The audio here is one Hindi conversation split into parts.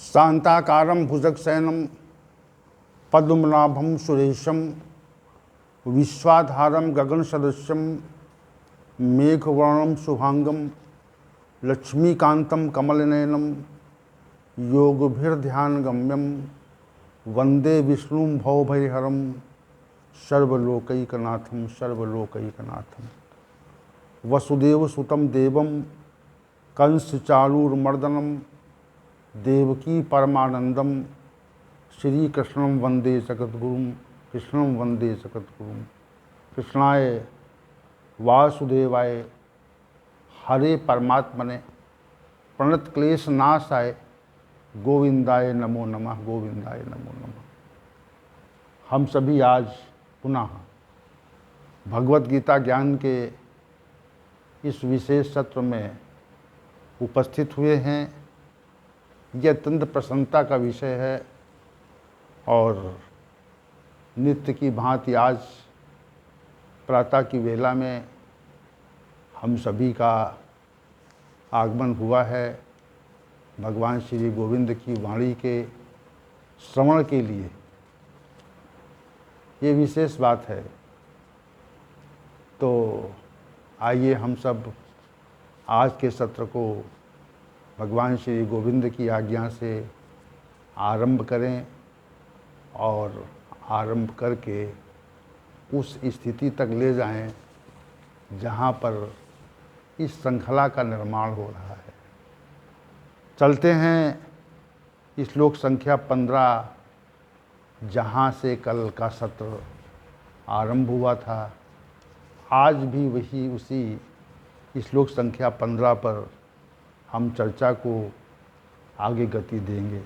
शांताकारं भुजगशयनं पद्मनाभं सुरेशं विश्वाधारं गगनसदृशं मेघवर्णं शुभांगं लक्ष्मीकान्तं कमलनयनं योगभिर्ध्यानगम्यं वंदे विष्णुं भवभयहरं सर्वलोकैकनाथं वसुदेवसुतं देवं कंसचाणूरमर्दनं देवकी परमानंदम श्री कृष्णं वंदे जगद्गुरुं कृष्णाय वासुदेवाय हरे परमात्मने प्रणत क्लेश नाशाय गोविंदाय नमो नमः। हम सभी आज पुनः भगवत गीता ज्ञान के इस विशेष सत्र में उपस्थित हुए हैं। यह अत्यंत प्रसन्नता का विषय है और नित्य की भांति आज प्रातः की वेला में हम सभी का आगमन हुआ है भगवान श्री गोविंद की वाणी के श्रवण के लिए। ये विशेष बात है। तो आइए हम सब आज के सत्र को भगवान श्री गोविंद की आज्ञा से आरंभ करें और आरंभ करके उस स्थिति तक ले जाएं जहाँ पर इस श्रृंखला का निर्माण हो रहा है। चलते हैं श्लोक संख्या 15 जहाँ से कल का सत्र आरंभ हुआ था। आज भी वही उसी श्लोक संख्या 15 पर हम चर्चा को आगे गति देंगे।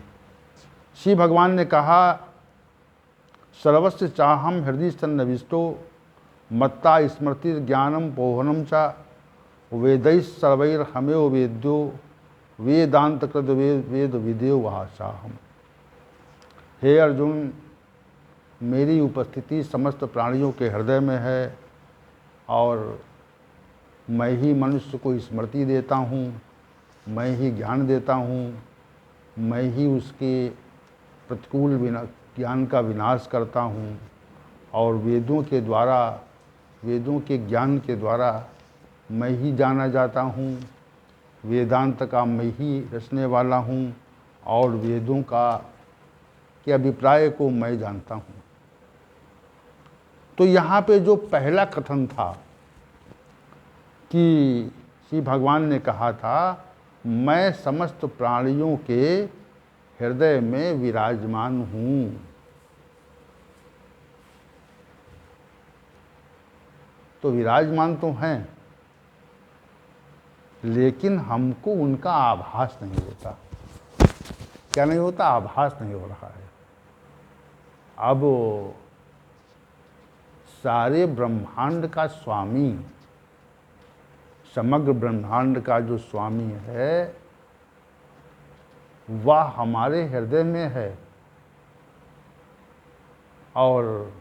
श्री भगवान ने कहा, सर्वस्य चाहम हृदय सन्निविष्टो मत्ता स्मृति ज्ञानम पोहनम च वेदैः सर्वैर्हमेव वेद्यो वेदांत कृत वेद विदेव वहा चाहम। हे अर्जुन, मेरी उपस्थिति समस्त प्राणियों के हृदय में है और मैं ही मनुष्य को स्मृति देता हूँ, मैं ही ज्ञान देता हूँ, मैं ही उसके प्रतिकूल ज्ञान का विनाश करता हूँ और वेदों के ज्ञान के द्वारा मैं ही जाना जाता हूँ। वेदांत का मैं ही रचने वाला हूँ और वेदों के अभिप्राय को मैं जानता हूँ। तो यहाँ पे जो पहला कथन था कि श्री भगवान ने कहा था, मैं समस्त प्राणियों के हृदय में विराजमान हूँ। तो विराजमान तो हैं, लेकिन हमको उनका आभास नहीं होता। क्या नहीं होता? आभास नहीं हो रहा है। अब सारे ब्रह्मांड का स्वामी, समग्र ब्रह्मांड का जो स्वामी है वह हमारे हृदय में है और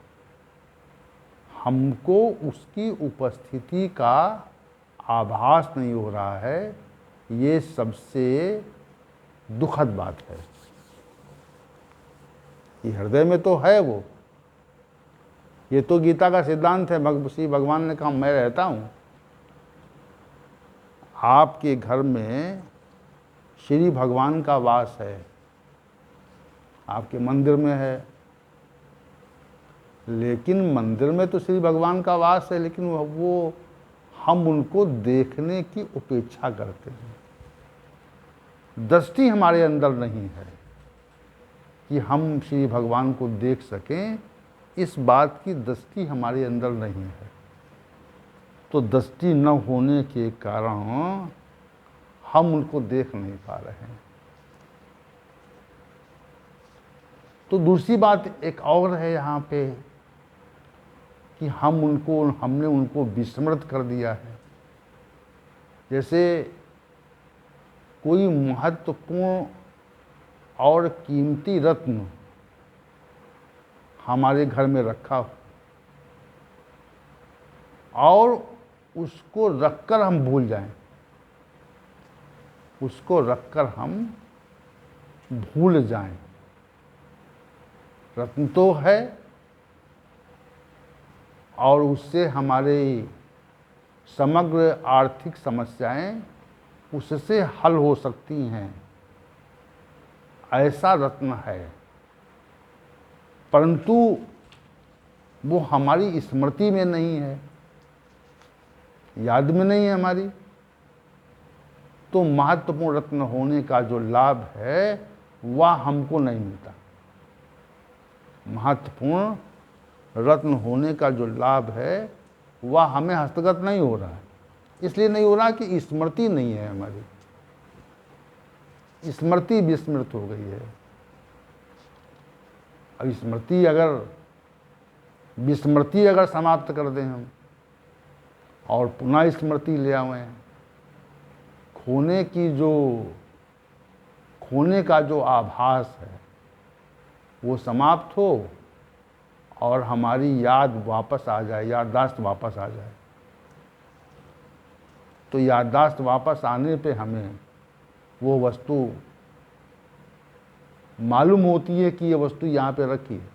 हमको उसकी उपस्थिति का आभास नहीं हो रहा है। ये सबसे दुखद बात है। ये हृदय में तो है वो, ये तो गीता का सिद्धांत है। श्री भगवान ने कहा, मैं रहता हूँ। आपके घर में श्री भगवान का वास है, आपके मंदिर में है, लेकिन मंदिर में तो श्री भगवान का वास है, लेकिन वो हम उनको देखने की उपेक्षा करते हैं। दृष्टि हमारे अंदर नहीं है कि हम श्री भगवान को देख सकें। इस बात की दृष्टि हमारे अंदर नहीं है। तो दृष्टि न होने के कारण हम उनको देख नहीं पा रहे हैं। तो दूसरी बात एक और है यहाँ पे कि हमने उनको विस्मृत कर दिया है। जैसे कोई महत्वपूर्ण और कीमती रत्न हमारे घर में रखा हो और उसको रखकर हम भूल जाएं, उसको रखकर हम भूल जाएं। रत्न तो है और उससे हमारी समग्र आर्थिक समस्याएं उससे हल हो सकती हैं, ऐसा रत्न है, परंतु वो हमारी स्मृति में नहीं है, याद में नहीं है हमारी। तो महत्वपूर्ण रत्न होने का जो लाभ है वह हमको नहीं मिलता। महत्वपूर्ण रत्न होने का जो लाभ है वह हमें हस्तगत नहीं हो रहा है। इसलिए नहीं हो रहा कि स्मृति नहीं है हमारी, स्मृति विस्मृत हो गई है। अब स्मृति अगर विस्मृति अगर समाप्त कर दें हम और पुनः स्मृति ले आवें, खोने का जो आभास है वो समाप्त हो और हमारी याद वापस आ जाए, याददाश्त वापस आ जाए, तो याददाश्त वापस आने पे हमें वो वस्तु मालूम होती है कि ये वस्तु यहाँ पे रखी है।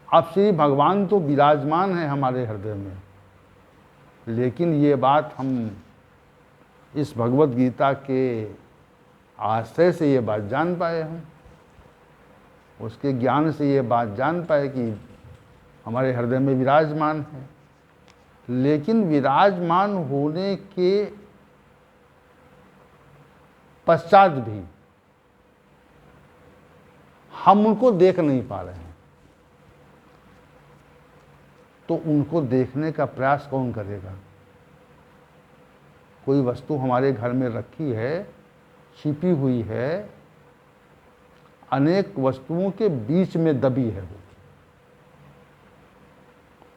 अब श्री भगवान तो विराजमान है हमारे हृदय में, लेकिन ये बात हम इस भगवत गीता के आश्रय से ये बात जान पाए, हम उसके ज्ञान से ये बात जान पाए कि हमारे हृदय में विराजमान है। लेकिन विराजमान होने के पश्चात भी हम उनको देख नहीं पा रहे हैं, तो उनको देखने का प्रयास कौन करेगा? कोई वस्तु हमारे घर में रखी है, छिपी हुई है, अनेक वस्तुओं के बीच में दबी है वो,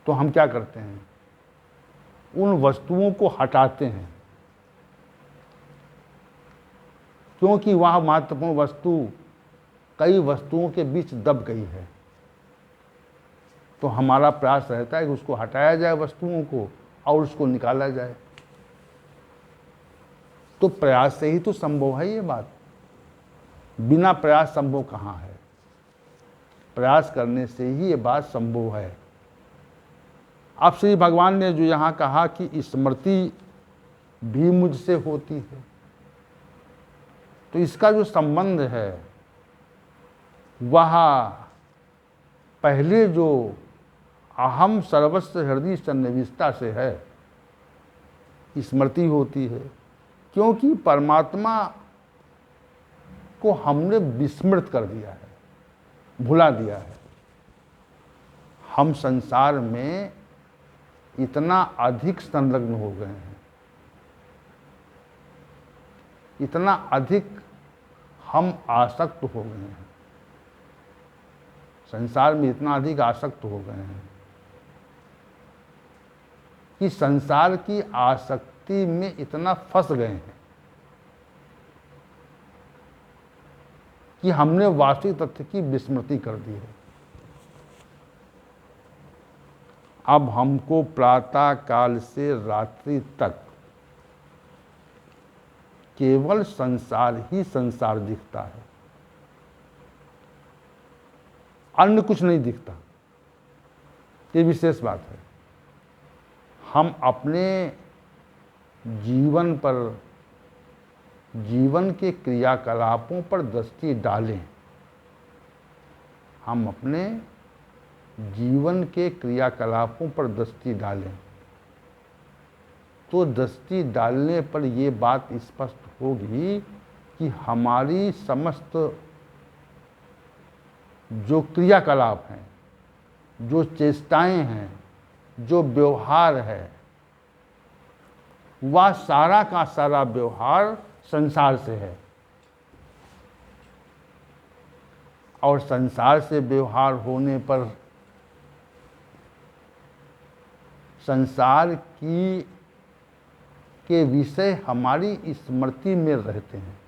तो हम क्या करते हैं? उन वस्तुओं को हटाते हैं, क्योंकि वह महत्वपूर्ण वस्तु कई वस्तुओं के बीच दब गई है। तो हमारा प्रयास रहता है कि उसको हटाया जाए वस्तुओं को और उसको निकाला जाए। तो प्रयास से ही तो संभव है ये बात, बिना प्रयास संभव कहाँ है? प्रयास करने से ही ये बात संभव है। अब श्री भगवान ने जो यहाँ कहा कि स्मृति भी मुझसे होती है, तो इसका जो संबंध है वह पहले जो अहम सर्वस्व हृदय सन्निविष्टा से है, स्मृति होती है, क्योंकि परमात्मा को हमने विस्मृत कर दिया है, भुला दिया है। हम संसार में इतना अधिक संलग्न हो गए हैं, इतना अधिक हम आसक्त हो गए हैं, संसार में इतना अधिक आसक्त हो गए हैं कि संसार की आसक्ति में इतना फंस गए हैं कि हमने वास्तविक तथ्य की विस्मृति कर दी है। अब हमको प्रातः काल से रात्रि तक केवल संसार ही संसार दिखता है, अन्य कुछ नहीं दिखता। ये विशेष बात है। हम अपने जीवन पर, जीवन के क्रियाकलापों पर दृष्टि डालें, हम अपने जीवन के क्रियाकलापों पर दृष्टि डालें, तो दृष्टि डालने पर ये बात स्पष्ट होगी कि हमारी समस्त जो क्रियाकलाप हैं, जो चेष्टाएं हैं, जो व्यवहार है, वह सारा का सारा व्यवहार संसार से है। और संसार से व्यवहार होने पर संसार के विषय हमारी स्मृति में रहते हैं,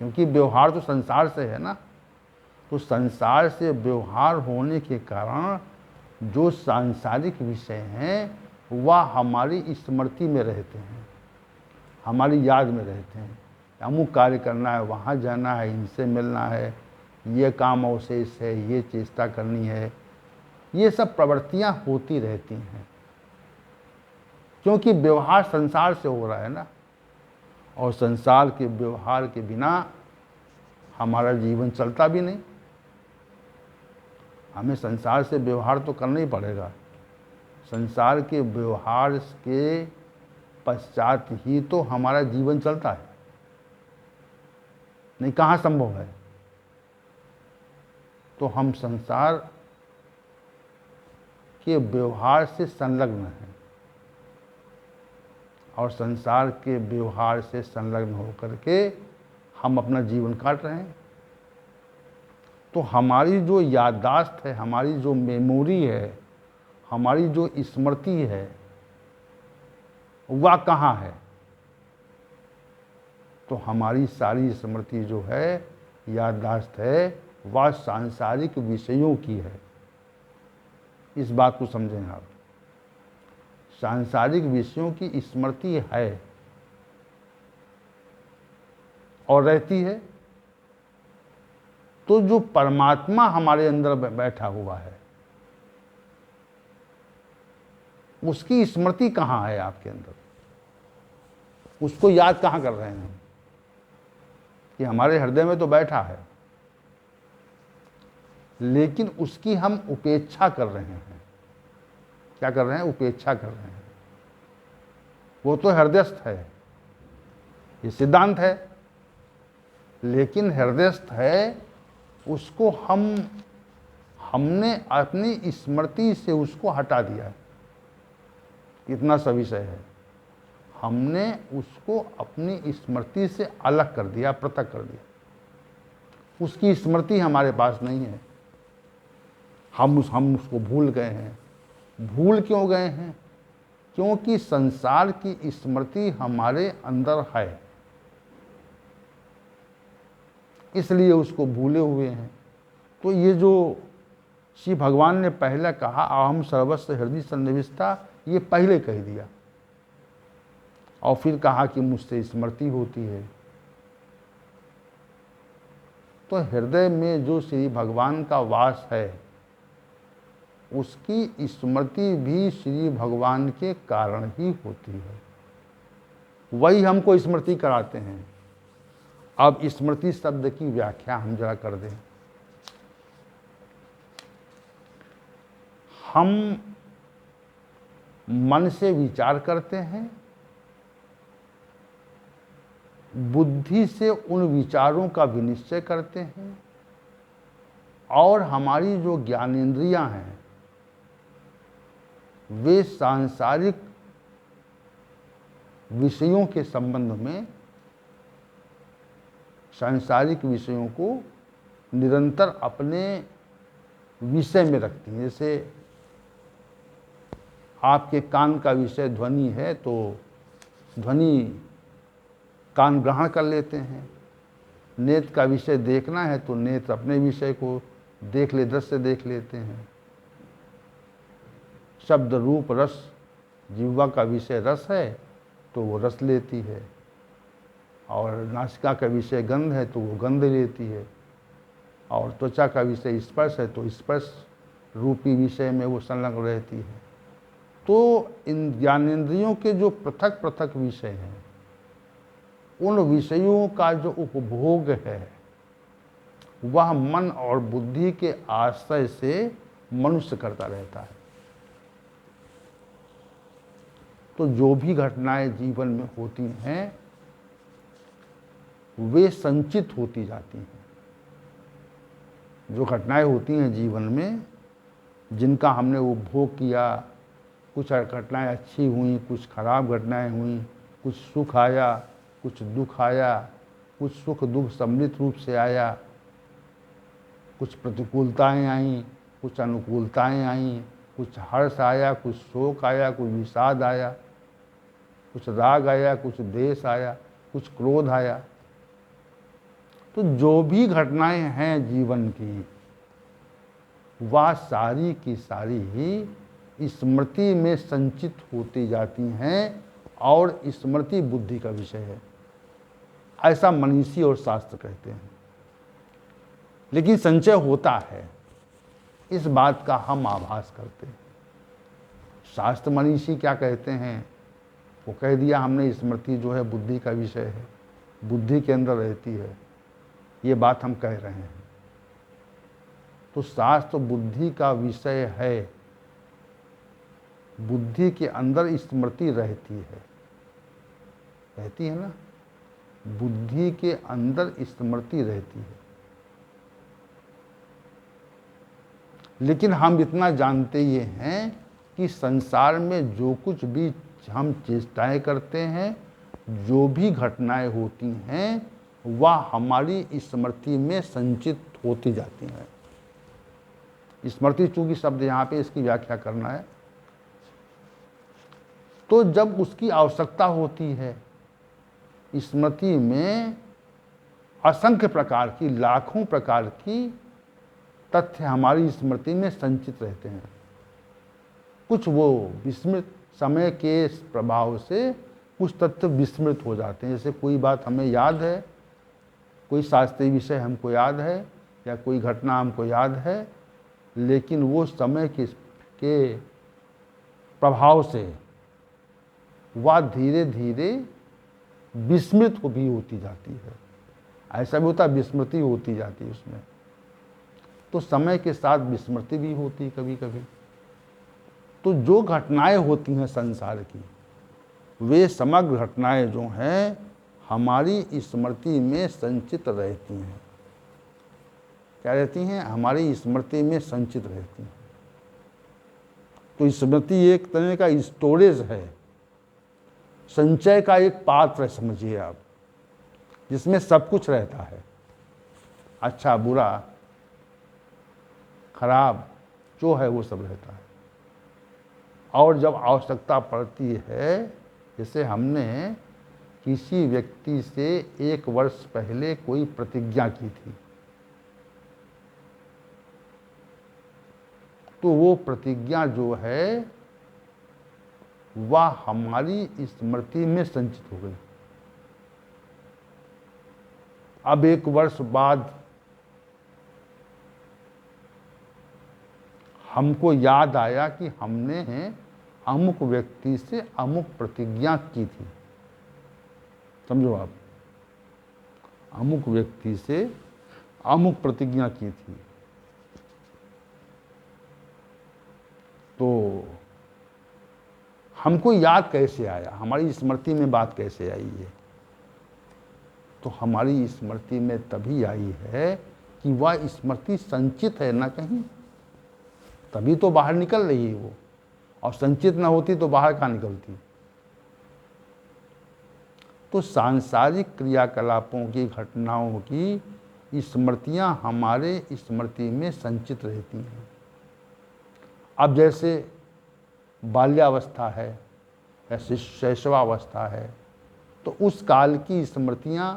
क्योंकि व्यवहार तो संसार से है ना। तो संसार से व्यवहार होने के कारण जो सांसारिक विषय हैं वह हमारी स्मृति में रहते हैं। हमारी याद में रहते हैं। अमुक कार्य करना है, वहाँ जाना है, इनसे मिलना है, ये काम अवशेष है, ये चेष्टा करनी है, ये सब प्रवृत्तियाँ होती रहती हैं, क्योंकि व्यवहार संसार से हो रहा है ना, और संसार के व्यवहार के बिना हमारा जीवन चलता भी नहीं। हमें संसार से व्यवहार तो करना ही पड़ेगा। संसार के व्यवहार के पश्चात ही तो हमारा जीवन चलता है, नहीं कहाँ संभव है। तो हम संसार के व्यवहार से संलग्न हैं, और संसार के व्यवहार से संलग्न होकर के हम अपना जीवन काट रहे हैं। तो हमारी जो याददाश्त है, हमारी जो मेमोरी है, हमारी जो स्मृति है, वह कहाँ है? तो हमारी सारी स्मृति जो है, याददाश्त है, वह सांसारिक विषयों की है। इस बात को समझें आप। सांसारिक विषयों की स्मृति है और रहती है। तो जो परमात्मा हमारे अंदर बैठा हुआ है, उसकी स्मृति कहाँ है आपके अंदर? उसको याद कहाँ कर रहे हैं? कि हमारे हृदय में तो बैठा है, लेकिन उसकी हम उपेक्षा कर रहे हैं। क्या कर रहे हैं? उपेक्षा कर रहे हैं। वो तो हृदयस्थ है, ये सिद्धांत है, लेकिन हृदयस्थ है, उसको हमने अपनी स्मृति से उसको हटा दिया। इतना सा विषय है, हमने उसको अपनी स्मृति से अलग कर दिया, पृथक कर दिया। उसकी स्मृति हमारे पास नहीं है, हम उसको भूल गए हैं। भूल क्यों गए हैं? क्योंकि संसार की स्मृति हमारे अंदर है, इसलिए उसको भूले हुए हैं। तो ये जो श्री भगवान ने पहले कहा, अहम सर्वस्व हृदय सन्निविष्टा, ये पहले कह दिया, और फिर कहा कि मुझसे स्मृति होती है। तो हृदय में जो श्री भगवान का वास है, उसकी स्मृति भी श्री भगवान के कारण ही होती है। वही हमको स्मृति कराते हैं। अब स्मृति शब्द की व्याख्या हम जरा कर दें। हम मन से विचार करते हैं, बुद्धि से उन विचारों का विनिश्चय करते हैं, और हमारी जो ज्ञानेंद्रियां हैं, वे सांसारिक विषयों के संबंध में, सांसारिक विषयों को निरंतर अपने विषय में रखती हैं। जैसे आपके कान का विषय ध्वनि है, तो ध्वनि कान ग्रहण कर लेते हैं। नेत्र का विषय देखना है, तो नेत्र अपने विषय को देख ले, दृश्य देख लेते हैं। शब्द रूप रस, जिह्वा का विषय रस है, तो वो रस लेती है, और नासिका का विषय गंध है, तो वो गंध लेती है, और त्वचा का विषय स्पर्श है, तो स्पर्श रूपी विषय में वो संलग्न रहती है। तो इन ज्ञानेंद्रियों के जो पृथक पृथक विषय हैं, उन विषयों का जो उपभोग है, वह मन और बुद्धि के आश्रय से मनुष्य करता रहता है। तो जो भी घटनाएं जीवन में होती हैं, वे संचित होती जाती हैं। जो घटनाएं होती हैं जीवन में, जिनका हमने उपभोग किया, कुछ घटनाएं अच्छी हुई, कुछ खराब घटनाएं हुई, कुछ सुख आया, कुछ दुख आया, कुछ सुख दुख सम्मिलित रूप से आया, कुछ प्रतिकूलताएं आईं, कुछ अनुकूलताएं आईं, कुछ हर्ष आया, कुछ शोक आया, कुछ विषाद आया, कुछ राग आया, कुछ द्वेष आया, कुछ क्रोध आया। तो जो भी घटनाएं हैं जीवन की, वह सारी की सारी ही स्मृति में संचित होती जाती हैं, और स्मृति बुद्धि का विषय है, ऐसा मनीषी और शास्त्र कहते हैं। लेकिन संचय होता है, इस बात का हम आभास करते हैं। शास्त्र मनीषी क्या कहते हैं, वो कह दिया हमने स्मृति जो है बुद्धि का विषय है, बुद्धि के अंदर रहती है, ये बात हम कह रहे हैं। तो शास्त्र बुद्धि का विषय है, बुद्धि के अंदर स्मृति रहती है ना, बुद्धि के अंदर स्मृति रहती है। लेकिन हम इतना जानते ये हैं कि संसार में जो कुछ भी हम चेष्टाएं करते हैं, जो भी घटनाएं होती हैं, वह हमारी स्मृति में संचित होती जाती हैं। स्मृति चूंकि शब्द यहाँ पे इसकी व्याख्या करना है, तो जब उसकी आवश्यकता होती है, स्मृति में असंख्य प्रकार की, लाखों प्रकार की तथ्य हमारी स्मृति में संचित रहते हैं। कुछ वो विस्मृत, समय के प्रभाव से कुछ तथ्य विस्मृत हो जाते हैं। जैसे कोई बात हमें याद है, कोई शास्त्रीय विषय हमको याद है, या कोई घटना हमको याद है, लेकिन वो समय के प्रभाव से वह धीरे धीरे विस्मृत भी होती जाती है। ऐसा भी होता है, विस्मृति होती जाती है उसमें। तो समय के साथ विस्मृति भी होती है कभी कभी। तो जो घटनाएं होती हैं संसार की, वे समग्र घटनाएं जो हैं हमारी स्मृति में संचित रहती हैं। क्या रहती हैं? हमारी स्मृति में संचित रहती हैं। तो स्मृति एक तरह का स्टोरेज है, संचय का एक पात्र है, समझिए आप, जिसमें सब कुछ रहता है, अच्छा बुरा खराब जो है वो सब रहता है। और जब आवश्यकता पड़ती है, जैसे हमने किसी व्यक्ति से 1 वर्ष पहले कोई प्रतिज्ञा की थी, तो वो प्रतिज्ञा जो है वह हमारी स्मृति में संचित हो गई। अब 1 वर्ष बाद हमको याद आया कि हमने अमुक व्यक्ति से अमुक प्रतिज्ञा की थी। समझो आप, अमुक व्यक्ति से अमुक प्रतिज्ञा की थी। तो हमको याद कैसे आया, हमारी स्मृति में बात कैसे आई है? तो हमारी स्मृति में तभी आई है कि वह स्मृति संचित है ना कहीं, तभी तो बाहर निकल रही है वो। और संचित ना होती तो बाहर कहाँ निकलती? तो सांसारिक क्रियाकलापों की, घटनाओं की स्मृतियां हमारे स्मृति में संचित रहती हैं। अब जैसे बाल्यावस्था है या शैशवावस्था है, तो उस काल की स्मृतियां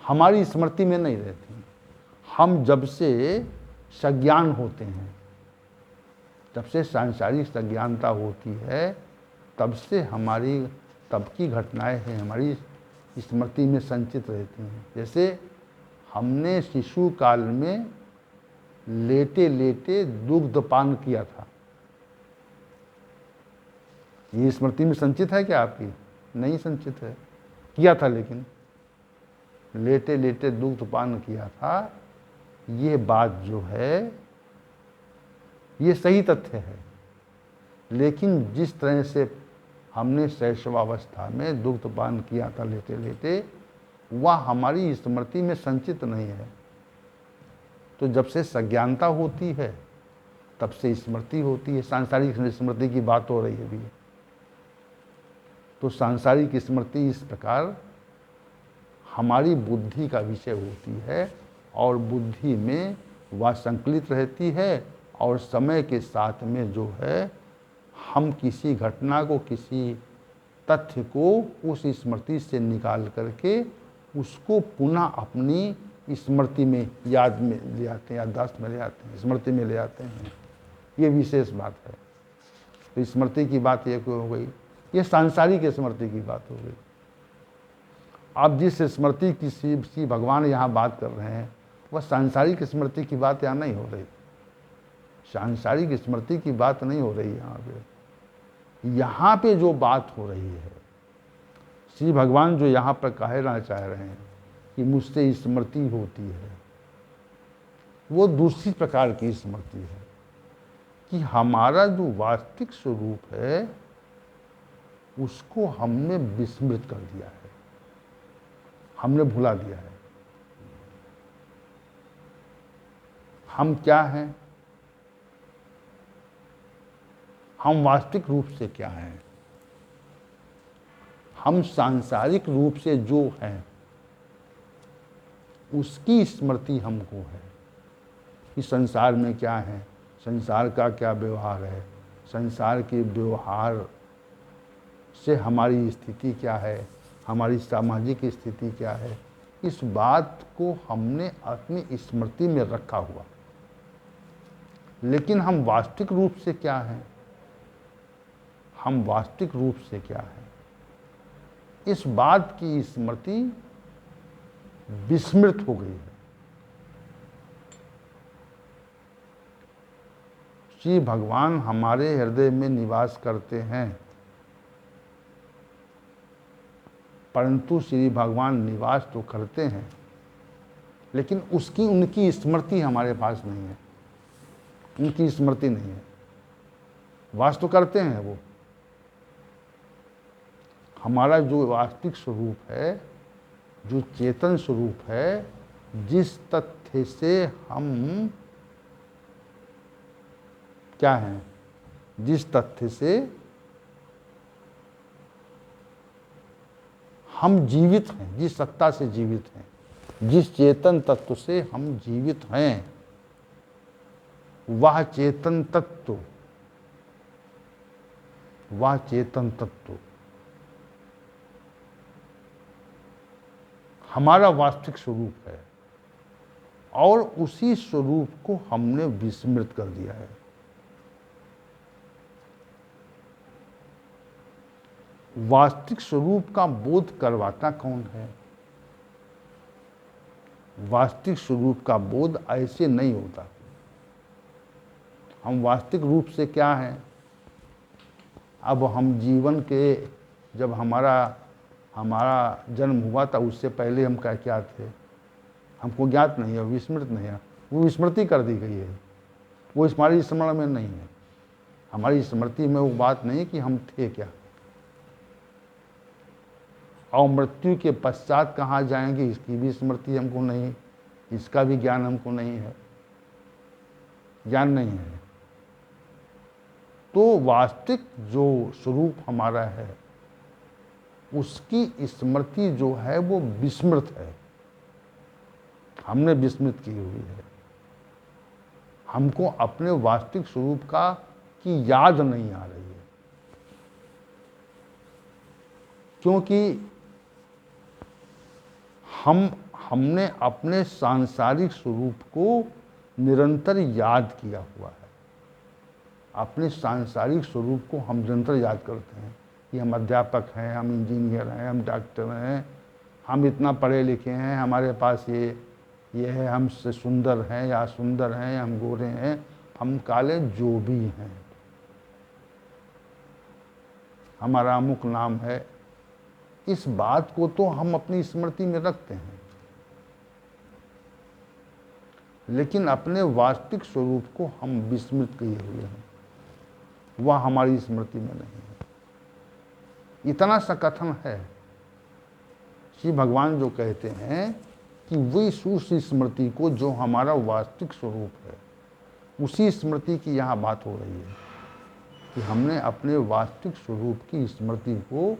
हमारी स्मृति में नहीं रहती। हम जब से सज्ञान होते हैं, जब से सांसारिक सज्ञानता होती है, तब से हमारी तब की घटनाएं हैं हमारी स्मृति में संचित रहती हैं। जैसे हमने शिशु काल में लेटे लेटे दुग्धपान किया था, ये स्मृति में संचित है क्या आपकी? नहीं संचित है, किया था, लेकिन लेटे लेटे दुग्धपान किया था, ये बात जो है ये सही तथ्य है। लेकिन जिस तरह से हमने शैशवावस्था में दुग्धपान किया था लेटे लेटे, वह हमारी स्मृति में संचित नहीं है। तो जब से सज्ञानता होती है तब से स्मृति होती है। सांसारिक स्मृति की बात हो रही है अभी। तो सांसारिक स्मृति इस प्रकार हमारी बुद्धि का विषय होती है, और बुद्धि में वह संकलित रहती है, और समय के साथ में जो है हम किसी घटना को, किसी तथ्य को उस स्मृति से निकाल करके उसको पुनः अपनी स्मृति में, याद में ले आते हैं, याददाश्त में ले आते हैं, स्मृति में ले आते हैं। ये विशेष बात है। तो स्मृति की बात एक हो गई। ये सांसारिक स्मृति की बात हो गई। आप जिस स्मृति की श्री भगवान यहाँ बात कर रहे हैं वह सांसारिक स्मृति की बात यहाँ नहीं हो रही। सांसारिक स्मृति की बात नहीं हो रही यहाँ पे। यहाँ पे जो बात हो रही है, श्री भगवान जो यहाँ पर कहना चाह रहे हैं कि मुझसे स्मृति होती है, वो दूसरी प्रकार की स्मृति है कि हमारा जो वास्तविक स्वरूप है उसको हमने विस्मृत कर दिया है, हमने भुला दिया है। हम क्या हैं, हम वास्तविक रूप से क्या हैं, हम सांसारिक रूप से जो हैं उसकी स्मृति हमको है कि संसार में क्या है, संसार का क्या व्यवहार है, संसार के व्यवहार से हमारी स्थिति क्या है, हमारी सामाजिक स्थिति क्या है। इस बात को हमने अपनी स्मृति में रखा हुआ, लेकिन हम वास्तविक रूप से क्या हैं, हम वास्तविक रूप से क्या हैं, इस बात की स्मृति विस्मृत हो गई है। श्री भगवान हमारे हृदय में निवास करते हैं, परंतु श्री भगवान निवास तो करते हैं लेकिन उनकी स्मृति हमारे पास नहीं है, उनकी स्मृति नहीं है। वास तो करते हैं वो, हमारा जो वास्तविक स्वरूप है, जो चेतन स्वरूप है, जिस तथ्य से हम क्या हैं, जिस तथ्य से हम जीवित हैं, जिस सत्ता से जीवित हैं, जिस चेतन तत्व से हम जीवित हैं, वह चेतन तत्व, वह चेतन तत्व हमारा वास्तविक स्वरूप है और उसी स्वरूप को हमने विस्मृत कर दिया है। वास्तविक स्वरूप का बोध करवाता कौन है? वास्तविक स्वरूप का बोध ऐसे नहीं होता। हम वास्तविक रूप से क्या हैं? अब हम जीवन के, जब हमारा जन्म हुआ था उससे पहले हम क्या थे, हमको ज्ञात नहीं है, विस्मृत नहीं है, वो विस्मृति कर दी गई है, वो हमारी स्मरण में नहीं है। हमारी स्मृति में वो बात नहीं कि हम थे क्या, और मृत्यु के पश्चात कहाँ जाएंगे इसकी भी स्मृति हमको नहीं, इसका भी ज्ञान हमको नहीं है, ज्ञान नहीं है। तो वास्तविक जो स्वरूप हमारा है उसकी स्मृति जो है वो विस्मृत है, हमने विस्मृत की हुई है। हमको अपने वास्तविक स्वरूप की याद नहीं आ रही है, क्योंकि हमने अपने सांसारिक स्वरूप को निरंतर याद किया हुआ है। अपने सांसारिक स्वरूप को हम निरंतर याद करते हैं कि हम अध्यापक हैं, हम इंजीनियर हैं, हम डॉक्टर हैं, हम इतना पढ़े लिखे हैं, हमारे पास ये है, हमसे सुंदर हैं या सुंदर हैं, हम गोरे हैं, हम काले, जो भी हैं, हमारा अमुक नाम है। इस बात को तो हम अपनी स्मृति में रखते हैं, लेकिन अपने वास्तविक स्वरूप को हम विस्मृत किए हुए हैं, वह हमारी स्मृति में नहीं है। इतना सा कथन है। श्री भगवान जो कहते हैं कि वही सूक्ष्म स्मृति को, जो हमारा वास्तविक स्वरूप है, उसी स्मृति की यहाँ बात हो रही है कि हमने अपने वास्तविक स्वरूप की स्मृति को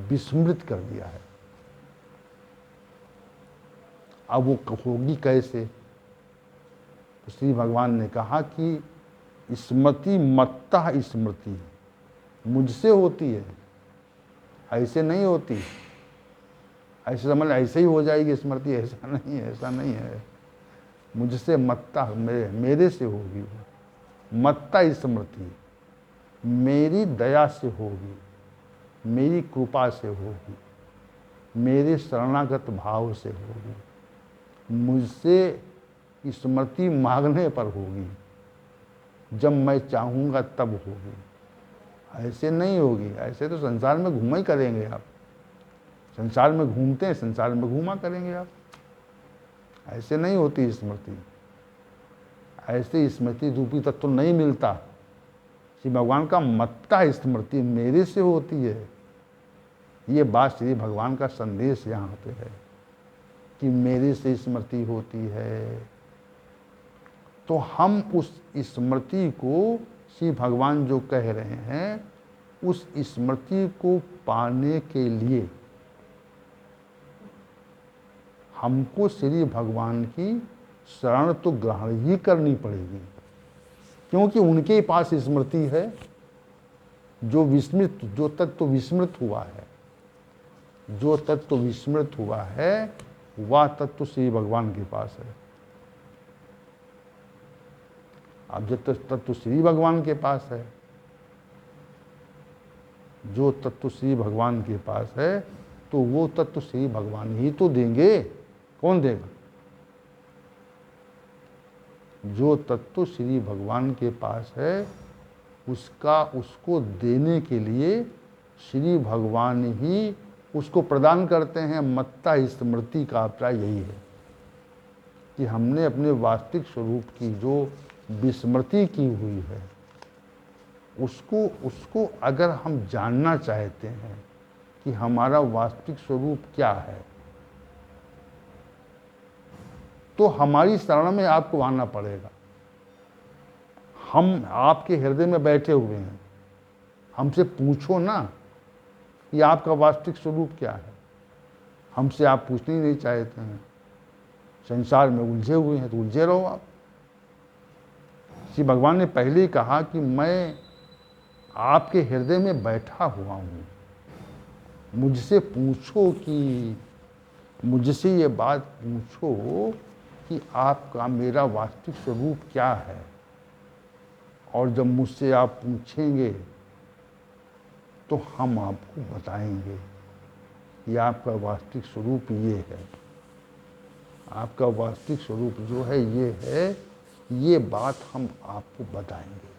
विस्मृत कर दिया है। अब वो होगी कैसे? तो श्री भगवान ने कहा कि स्मृति मत्तः स्मृति, मुझसे होती है, ऐसे नहीं होती। ऐसे समझ ऐसे ही हो जाएगी स्मृति, ऐसा नहीं है, ऐसा नहीं है। मुझसे मत्तः, मेरे से होगी वो। मत्तः स्मृति मेरी दया से होगी, मेरी कृपा से होगी, मेरे शरणागत भाव से होगी, मुझसे स्मृति मांगने पर होगी, जब मैं चाहूँगा तब होगी। ऐसे नहीं होगी, ऐसे तो संसार में घूमा ही करेंगे आप। संसार में घूमते हैं, संसार में घूमा करेंगे आप। ऐसे नहीं होती स्मृति, ऐसे स्मृति रूपी तत्व तो नहीं मिलता। श्री भगवान का मत्ता स्मृति मेरे से होती है। ये बात श्री भगवान का संदेश यहाँ पे है कि मेरे से स्मृति होती है। तो हम उस स्मृति को, श्री भगवान जो कह रहे हैं, उस स्मृति को पाने के लिए हमको श्री भगवान की शरण तो ग्रहण ही करनी पड़ेगी, क्योंकि उनके पास स्मृति है। जो विस्मृत, जो तत्व विस्मृत हुआ है, जो तत्व विस्मृत हुआ है, वह तत्व श्री भगवान के पास है। अब जब तत्व श्री भगवान के पास है, जो तत्व श्री भगवान के पास है, तो वो तत्व श्री भगवान ही तो देंगे। कौन देगा? जो तत्व श्री भगवान के पास है, उसको देने के लिए श्री भगवान ही उसको प्रदान करते हैं। मत्ता स्मृति का अभिप्राय यही है कि हमने अपने वास्तविक स्वरूप की जो विस्मृति की हुई है, उसको अगर हम जानना चाहते हैं कि हमारा वास्तविक स्वरूप क्या है, तो हमारी शरण में आपको आना पड़ेगा। हम आपके हृदय में बैठे हुए हैं, हमसे पूछो ना कि आपका वास्तविक स्वरूप क्या है। हमसे आप पूछने ही नहीं चाहते हैं, संसार में उलझे हुए हैं, तो उलझे रहो आप। श्री भगवान ने पहले ही कहा कि मैं आपके हृदय में बैठा हुआ हूँ, मुझसे पूछो, कि मुझसे ये बात पूछो कि आपका मेरा वास्तविक स्वरूप क्या है। और जब मुझसे आप पूछेंगे तो हम आपको बताएंगे कि आपका वास्तविक स्वरूप ये है, आपका वास्तविक स्वरूप जो है ये है, ये बात हम आपको बताएंगे।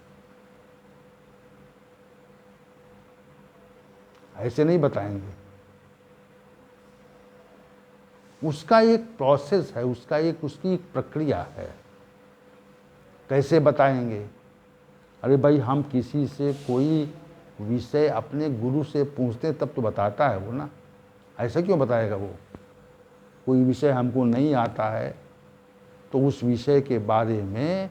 ऐसे नहीं बताएंगे, उसका एक प्रोसेस है, उसकी एक प्रक्रिया है। कैसे बताएंगे? अरे भाई, हम किसी से कोई विषय अपने गुरु से पूछते तब तो बताता है वो ना। ऐसा क्यों बताएगा वो? कोई विषय हमको नहीं आता है तो उस विषय के बारे में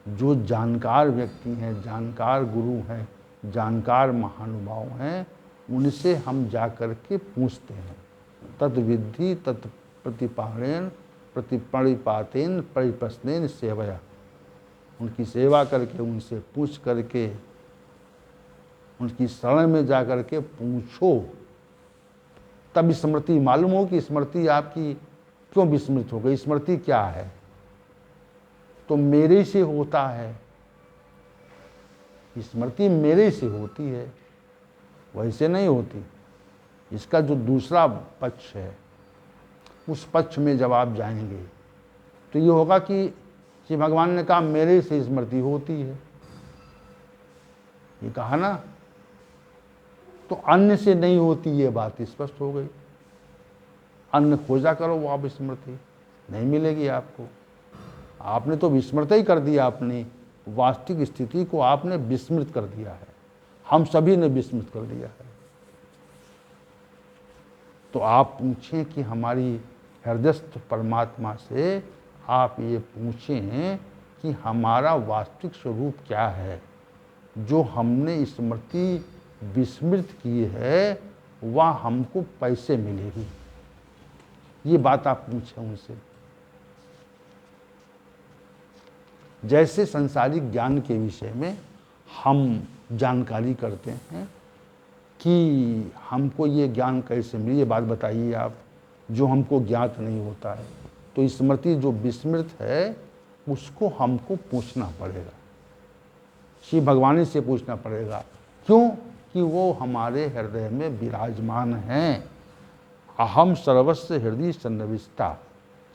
जो जानकार व्यक्ति हैं, जानकार गुरु हैं, जानकार महानुभाव हैं, उनसे हम जा कर के पूछते हैं। तद विद्धि तत् प्रतिपाणेन प्रतिपणिपातेन परिप्रश्नेन सेवया। उनकी सेवा करके, उनसे पूछ करके, उनकी शरण में जा कर के पूछो, तब स्मृति मालूम हो कि स्मृति आपकी क्यों विस्मृत हो गई, स्मृति क्या है। तो मेरे से होता है, स्मृति मेरे से होती है, वैसे नहीं होती। इसका जो दूसरा पक्ष है, उस पक्ष में जब आप जाएंगे तो ये होगा कि श्री भगवान ने कहा मेरे से स्मृति होती है, ये कहा ना, तो अन्य से नहीं होती, ये बात स्पष्ट हो गई। अन्य खोजा करो, वो आप स्मृति नहीं मिलेगी आपको। आपने तो विस्मृत ही कर दिया, अपनी वास्तविक स्थिति को आपने विस्मृत कर दिया है। हम सभी ने विस्मृत कर दिया है। तो आप पूछें कि हमारी हृदयस्थ परमात्मा से आप ये पूछें कि हमारा वास्तविक स्वरूप क्या है। जो हमने स्मृति विस्मृत की है, वह हमको पैसे मिलेगी, ये बात आप पूछें उनसे। जैसे संसारिक ज्ञान के विषय में हम जानकारी करते हैं कि हमको ये ज्ञान कैसे मिली, ये बात बताइए आप, जो हमको ज्ञात नहीं होता है। तो स्मृति जो विस्मृत है, उसको हमको पूछना पड़ेगा, श्री भगवान से पूछना पड़ेगा। क्यों? कि वो हमारे हृदय में विराजमान हैं। अहम सर्वस्व हृदय सन्निविष्टा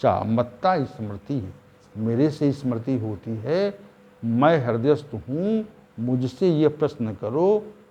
चा मत्ता स्मृति, मेरे से स्मृति होती है, मैं हृदयस्थ हूँ। मुझसे ये प्रश्न करो